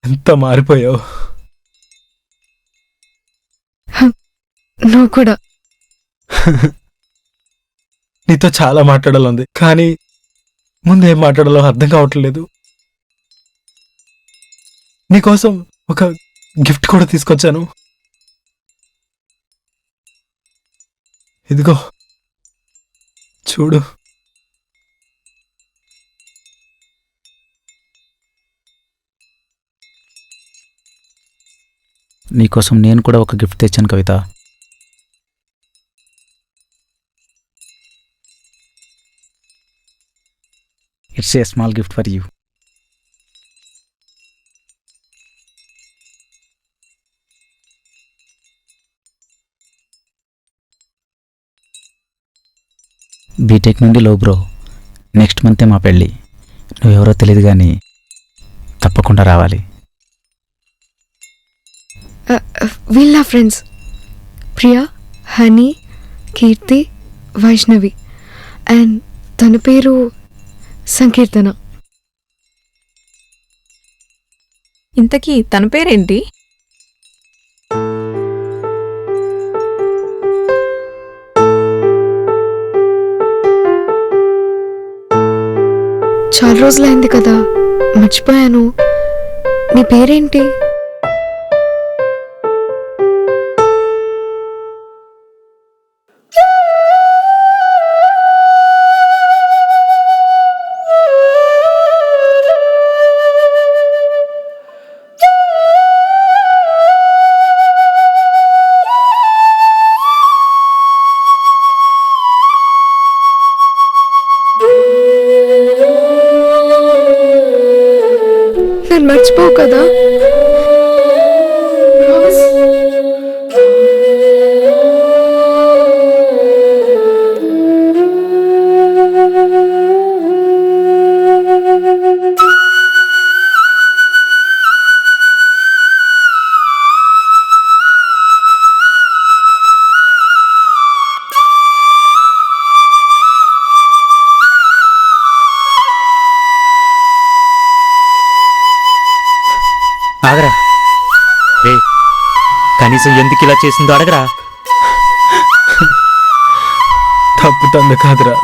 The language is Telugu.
ఎంత మారిపోయావు. నువ్వు కూడా. నీతో చాలా మాట్లాడాలంది, కానీ ముందేం మాట్లాడాలో అర్థం కావట్లేదు. నీకోసం ఒక గిఫ్ట్ కూడా తీసుకొచ్చాను. ఇదిగో చూడు. నీకోసం నేను కూడా ఒక గిఫ్ట్ తెచ్చాను Kavitha. It's a small gift for you. BTech నుండి లో బ్రో, నెక్స్ట్ మంతే మా పెళ్ళి. నువ్వెవరో తెలియదు కానీ తప్పకుండా రావాలి. వీళ్ళ friends Priya, Honey, Keerthi, Vaishnavi and తన పేరు సంకీర్తన. ఇంతకీ తన పేరేంటి? చాలా రోజులైంది కదా, మర్చిపోయాను. నీ పేరేంటి? నన్ను మర్చిపోవు కదా? ఆగరా రే, కనీసం ఎందుకు ఇలా చేసిందో అడగరా. తప్పు తంద కాదురా.